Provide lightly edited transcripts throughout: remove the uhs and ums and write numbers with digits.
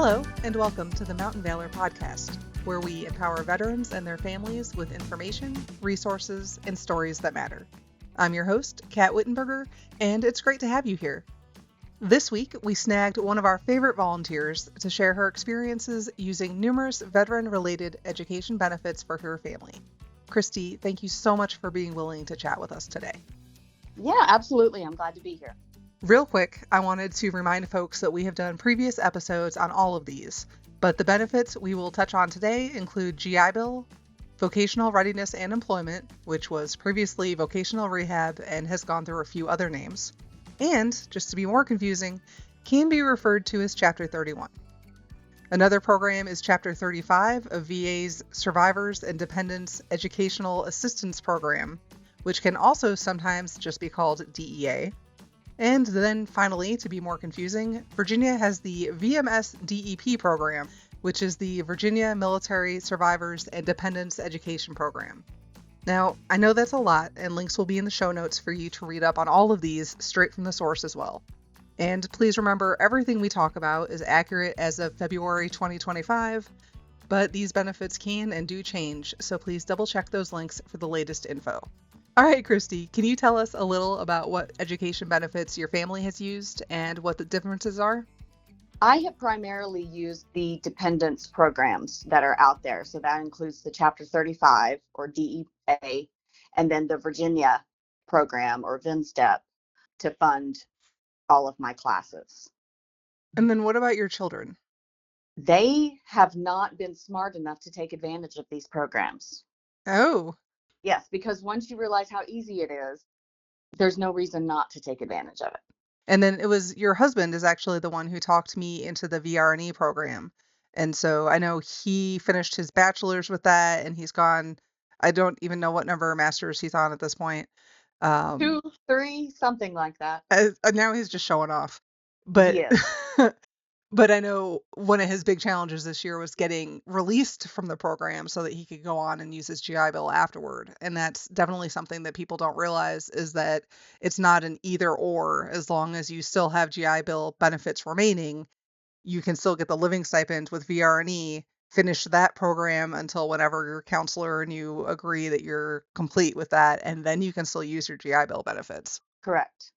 Hello, and welcome to the Mountain Valor podcast, where we empower veterans and their families with information, resources, and stories that matter. I'm your host, Kat Wittenberger, and it's great to have you here. This week, we snagged one of our favorite volunteers to share her experiences using numerous veteran-related education benefits for her family. Christy, thank you so much for being willing to chat with us today. Yeah, absolutely. I'm glad to be here. Real quick, I wanted to remind folks that we have done previous episodes on all of these, but the benefits we will touch on today include GI Bill, Vocational Readiness and Employment, which was previously Vocational Rehab and has gone through a few other names, and, just to be more confusing, can be referred to as Chapter 31. Another program is Chapter 35 of VA's Survivors and Dependents Educational Assistance Program, which can also sometimes just be called DEA. And then finally, to be more confusing, Virginia has the VMS DEP program, which is the Virginia Military Survivors and Dependents Education Program. Now, I know that's a lot, and links will be in the show notes for you to read up on all of these straight from the source as well. And please remember, everything we talk about is accurate as of February 2025, but these benefits can and do change, so please double check those links for the latest info. All right, Christy, can you tell us a little about what education benefits your family has used and what the differences are? I have primarily used the dependence programs that are out there. So that includes the Chapter 35 or DEA, and then the Virginia program or VinStep to fund all of my classes. And then what about your children? They have not been smart enough to take advantage of these programs. Oh. Yes, because once you realize how easy it is, there's no reason not to take advantage of it. And then it was your husband is actually the one who talked me into the VRNE program. And so I know he finished his bachelor's with that, and he's gone, I don't even know what number of masters he's on at this point. 2, 3, something like that. Now he's just showing off. But Yes. But I know one of his big challenges this year was getting released from the program so that he could go on and use his GI Bill afterward. And that's definitely something that people don't realize is that it's not an either or. As long as you still have GI Bill benefits remaining, you can still get the living stipend with VRNE, finish that program until whenever your counselor and you agree that you're complete with that, and then you can still use your GI Bill benefits. Correct.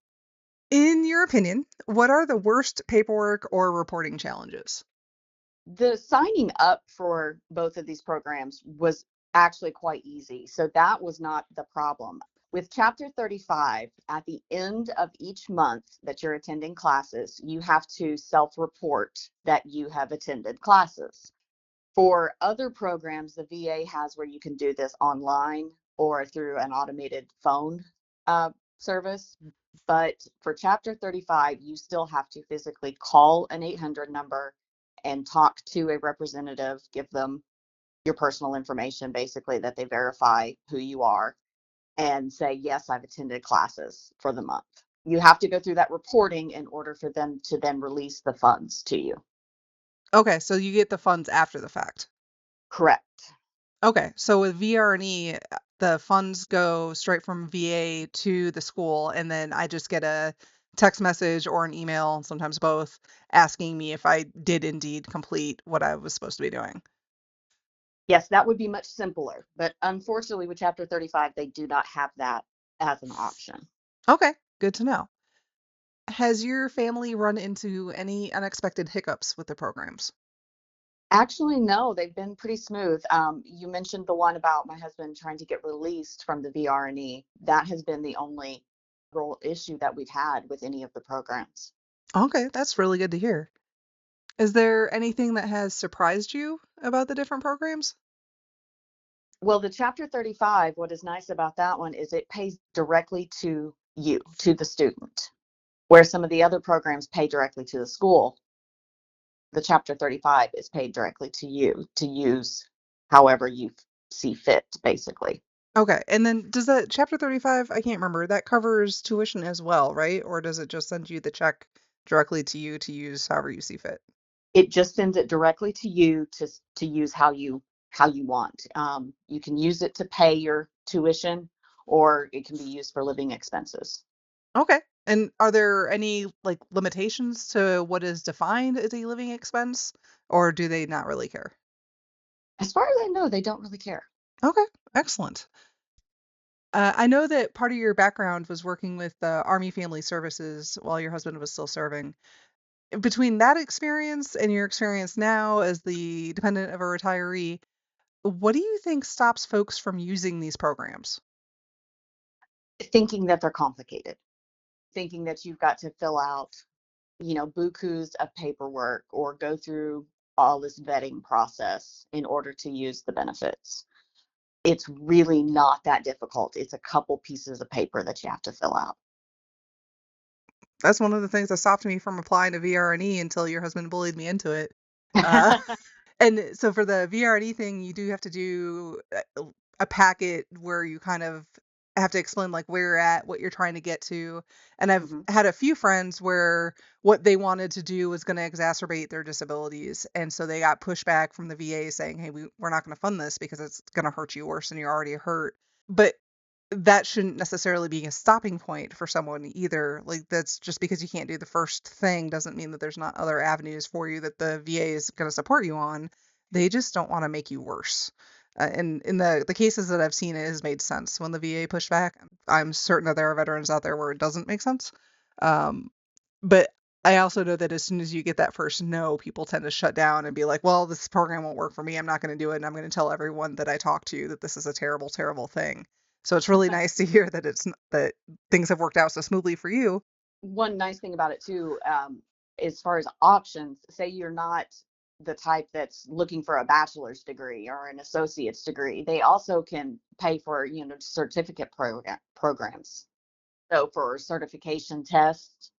In your opinion, what are the worst paperwork or reporting challenges? The signing up for both of these programs was actually quite easy. So that was not the problem. With Chapter 35, at the end of each month that you're attending classes, you have to self-report that you have attended classes. For other programs, the VA has where you can do this online or through an automated phone service. But for Chapter 35, you still have to physically call an 800 number and talk to a representative, give them your personal information, basically, that they verify who you are, and say, yes, I've attended classes for the month. You have to go through that reporting in order for them to then release the funds to you. Okay, so you get the funds after the fact. Correct. Okay, so with VRNE, the funds go straight from VA to the school, and then I just get a text message or an email, sometimes both, asking me if I did indeed complete what I was supposed to be doing. Yes, that would be much simpler. But unfortunately, with Chapter 35, they do not have that as an option. Okay, good to know. Has your family run into any unexpected hiccups with the programs? Actually, no, they've been pretty smooth. You mentioned the one about my husband trying to get released from the VRNE. That has been the only real issue that we've had with any of the programs. Okay, that's really good to hear. Is there anything that has surprised you about the different programs? Well, the Chapter 35, what is nice about that one is it pays directly to you, to the student, where some of the other programs pay directly to the school. The Chapter 35 is paid directly to you to use however you see fit, basically. Okay, and then does that Chapter 35, I can't remember, that covers tuition as well, right? Or does it just send you the check directly to you to use however you see fit? It just sends it directly to you to use how you want. You can use it to pay your tuition, or it can be used for living expenses. Okay, And are there any like limitations to what is defined as a living expense, or do they not really care? As far as I know, they don't really care. Okay, excellent. I know that part of your background was working with the Army Family Services while your husband was still serving. Between that experience and your experience now as the dependent of a retiree, what do you think stops folks from using these programs? Thinking that they're complicated, thinking that you've got to fill out, bukus of paperwork or go through all this vetting process in order to use the benefits. It's really not that difficult. It's a couple pieces of paper that you have to fill out. That's one of the things that stopped me from applying to VRNE until your husband bullied me into it. Uh, And so for the VRD thing, you do have to do a packet where you kind of have to explain like where you're at, what you're trying to get to. And I've hmm had a few friends where what they wanted to do was going to exacerbate their disabilities. And so they got pushback from the VA saying, hey, we're not going to fund this because it's going to hurt you worse than you're already hurt. But that shouldn't necessarily be a stopping point for someone either. Like that's just because you can't do the first thing doesn't mean that there's not other avenues for you that the VA is going to support you on. They just don't want to make you worse. And in the cases that I've seen, it has made sense when the VA pushed back. I'm certain that there are veterans out there where it doesn't make sense. Um, but I also know that as soon as you get that first no, people tend to shut down and be like, well, this program won't work for me. I'm not going to do it. And I'm going to tell everyone that I talk to that this is a terrible, terrible thing. So it's really nice to hear that that things have worked out so smoothly for you. One nice thing about it too, as far as options, say you're not the type that's looking for a bachelor's degree or an associate's degree, they also can pay for, certificate programs. So for certification tests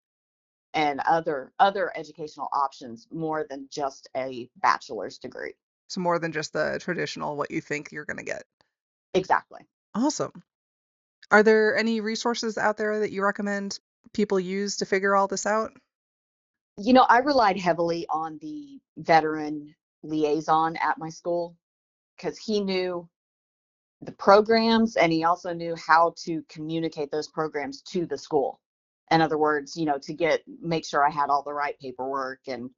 and other educational options more than just a bachelor's degree. So more than just the traditional what you think you're going to get. Exactly. Awesome. Are there any resources out there that you recommend people use to figure all this out? I relied heavily on the veteran liaison at my school because he knew the programs and he also knew how to communicate those programs to the school. In other words, to make sure I had all the right paperwork and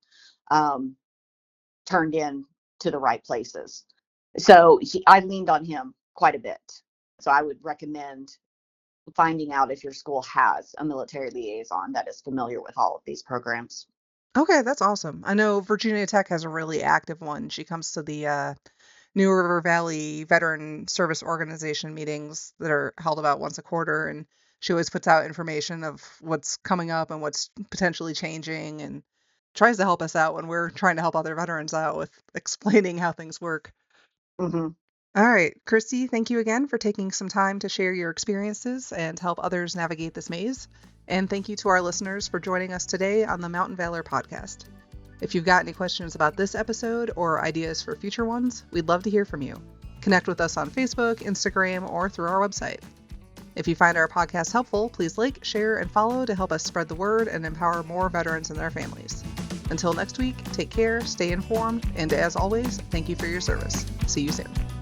um, turned in to the right places. So I leaned on him quite a bit. So I would recommend finding out if your school has a military liaison that is familiar with all of these programs. Okay, that's awesome. I know Virginia Tech has a really active one. She comes to the New River Valley Veteran Service Organization meetings that are held about once a quarter, and she always puts out information of what's coming up and what's potentially changing and tries to help us out when we're trying to help other veterans out with explaining how things work. hmm All right, Christy, thank you again for taking some time to share your experiences and help others navigate this maze. And thank you to our listeners for joining us today on the Mountain Valor podcast. If you've got any questions about this episode or ideas for future ones, we'd love to hear from you. Connect with us on Facebook, Instagram, or through our website. If you find our podcast helpful, please like, share, and follow to help us spread the word and empower more veterans and their families. Until next week, take care, stay informed, and as always, thank you for your service. See you soon.